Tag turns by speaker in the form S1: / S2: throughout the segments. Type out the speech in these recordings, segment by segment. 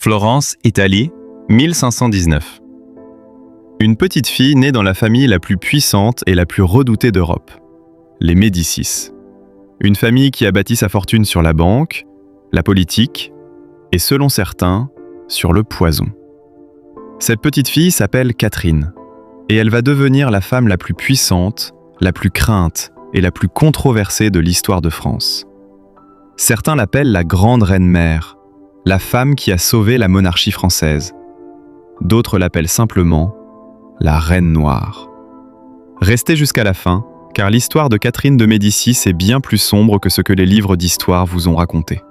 S1: Florence, Italie, 1519. Une petite fille née dans la famille la plus puissante et la plus redoutée d'Europe, les Médicis. Une famille qui a bâti sa fortune sur la banque, la politique et, selon certains, sur le poison. Cette petite fille s'appelle Catherine, et elle va devenir la femme la plus puissante, la plus crainte et la plus controversée de l'histoire de France. Certains l'appellent la grande reine-mère, la femme qui a sauvé la monarchie française. D'autres l'appellent simplement la Reine Noire. Restez jusqu'à la fin, car l'histoire de Catherine de Médicis est bien plus sombre que ce que les livres d'histoire vous ont raconté.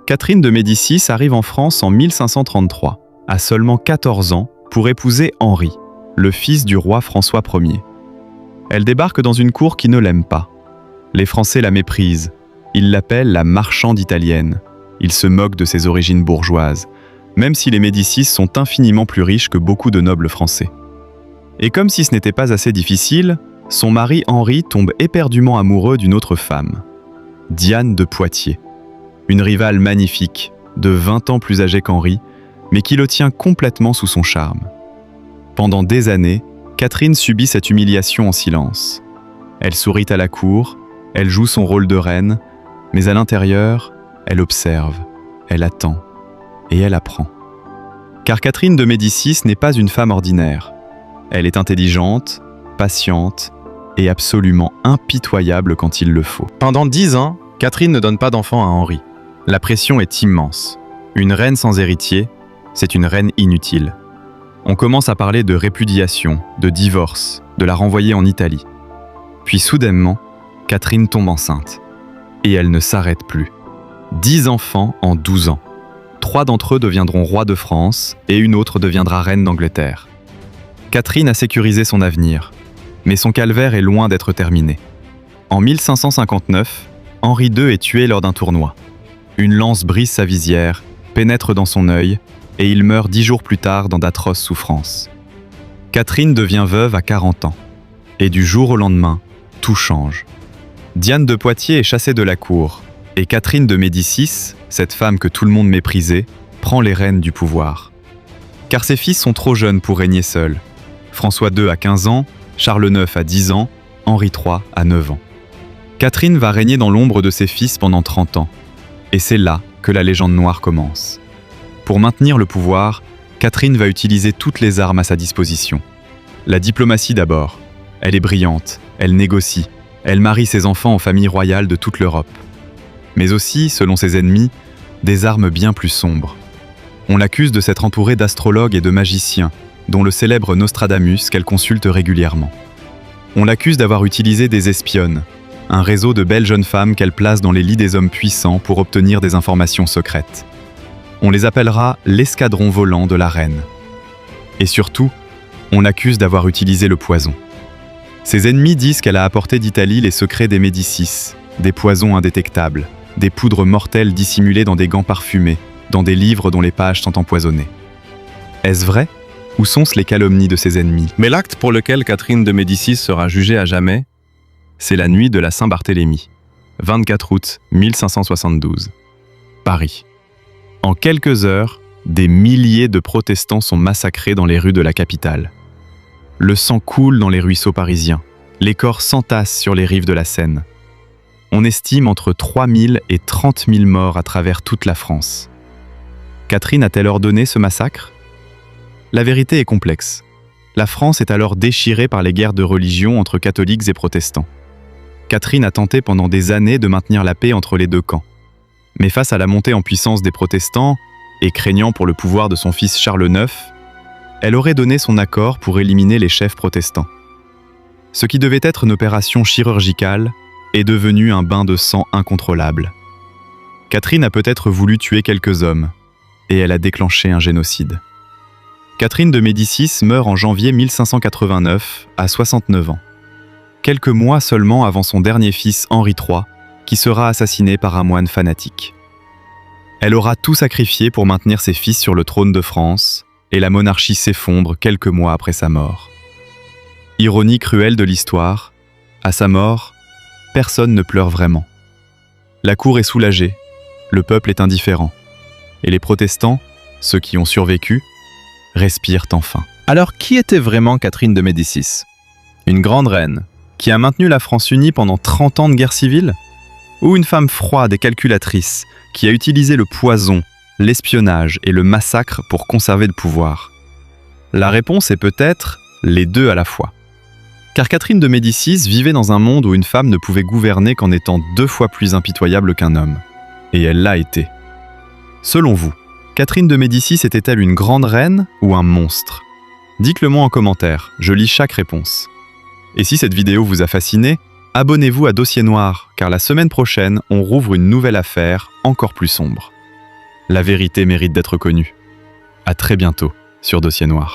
S1: Catherine de Médicis arrive en France en 1533, à seulement 14 ans, pour épouser Henri, le fils du roi François Ier. Elle débarque dans une cour qui ne l'aime pas. Les Français la méprisent. Ils l'appellent la marchande italienne. Ils se moquent de ses origines bourgeoises, même si les Médicis sont infiniment plus riches que beaucoup de nobles français. Et comme si ce n'était pas assez difficile, son mari Henri tombe éperdument amoureux d'une autre femme, Diane de Poitiers, une rivale magnifique, de 20 ans plus âgée qu'Henri, mais qui le tient complètement sous son charme. Pendant des années, Catherine subit cette humiliation en silence. Elle sourit à la cour, elle joue son rôle de reine, mais à l'intérieur, elle observe, elle attend et elle apprend. Car Catherine de Médicis n'est pas une femme ordinaire. Elle est intelligente, patiente et absolument impitoyable quand il le faut. Pendant 10 ans, Catherine ne donne pas d'enfant à Henri. La pression est immense. Une reine sans héritier, c'est une reine inutile. On commence à parler de répudiation, de divorce, de la renvoyer en Italie. Puis soudainement, Catherine tombe enceinte. Et elle ne s'arrête plus. 10 enfants en 12 ans. 3 d'entre eux deviendront rois de France et une autre deviendra reine d'Angleterre. Catherine a sécurisé son avenir, mais son calvaire est loin d'être terminé. En 1559, Henri II est tué lors d'un tournoi. Une lance brise sa visière, pénètre dans son œil, et il meurt 10 jours plus tard dans d'atroces souffrances. Catherine devient veuve à 40 ans, et du jour au lendemain, tout change. Diane de Poitiers est chassée de la cour, et Catherine de Médicis, cette femme que tout le monde méprisait, prend les rênes du pouvoir. Car ses fils sont trop jeunes pour régner seuls. François II a 15 ans, Charles IX a 10 ans, Henri III a 9 ans. Catherine va régner dans l'ombre de ses fils pendant 30 ans. Et c'est là que la légende noire commence. Pour maintenir le pouvoir, Catherine va utiliser toutes les armes à sa disposition. La diplomatie d'abord. Elle est brillante, elle négocie, elle marie ses enfants aux familles royales de toute l'Europe. Mais aussi, selon ses ennemis, des armes bien plus sombres. On l'accuse de s'être entourée d'astrologues et de magiciens, dont le célèbre Nostradamus qu'elle consulte régulièrement. On l'accuse d'avoir utilisé des espionnes, un réseau de belles jeunes femmes qu'elle place dans les lits des hommes puissants pour obtenir des informations secrètes. On les appellera l'escadron volant de la reine. Et surtout, on l'accuse d'avoir utilisé le poison. Ses ennemis disent qu'elle a apporté d'Italie les secrets des Médicis, des poisons indétectables, des poudres mortelles dissimulées dans des gants parfumés, dans des livres dont les pages sont empoisonnées. Est-ce vrai? Ou sont-ce les calomnies de ses ennemis? Mais l'acte pour lequel Catherine de Médicis sera jugée à jamais, c'est la nuit de la Saint-Barthélemy, 24 août 1572. Paris. En quelques heures, des milliers de protestants sont massacrés dans les rues de la capitale. Le sang coule dans les ruisseaux parisiens. Les corps s'entassent sur les rives de la Seine. On estime entre 3 000 et 30 000 morts à travers toute la France. Catherine a-t-elle ordonné ce massacre? La vérité est complexe. La France est alors déchirée par les guerres de religion entre catholiques et protestants. Catherine a tenté pendant des années de maintenir la paix entre les deux camps. Mais face à la montée en puissance des protestants, et craignant pour le pouvoir de son fils Charles IX, elle aurait donné son accord pour éliminer les chefs protestants. Ce qui devait être une opération chirurgicale est devenu un bain de sang incontrôlable. Catherine a peut-être voulu tuer quelques hommes, et elle a déclenché un génocide. Catherine de Médicis meurt en janvier 1589, à 69 ans. Quelques mois seulement avant son dernier fils Henri III, qui sera assassiné par un moine fanatique. Elle aura tout sacrifié pour maintenir ses fils sur le trône de France, et la monarchie s'effondre quelques mois après sa mort. Ironie cruelle de l'histoire, à sa mort, personne ne pleure vraiment. La cour est soulagée, le peuple est indifférent. et les protestants, ceux qui ont survécu, respirent enfin. Alors qui était vraiment Catherine de Médicis? Une grande reine, qui a maintenu la France unie pendant 30 ans de guerre civile? Ou une femme froide et calculatrice, qui a utilisé le poison, l'espionnage et le massacre pour conserver le pouvoir? La réponse est peut-être les deux à la fois. Car Catherine de Médicis vivait dans un monde où une femme ne pouvait gouverner qu'en étant 2 fois plus impitoyable qu'un homme. Et elle l'a été. Selon vous, Catherine de Médicis était-elle une grande reine ou un monstre? Dites-le moi en commentaire, je lis chaque réponse. Et si cette vidéo vous a fasciné, abonnez-vous à Dossier Noir, car la semaine prochaine, on rouvre une nouvelle affaire encore plus sombre. La vérité mérite d'être connue. À très bientôt sur Dossier Noir.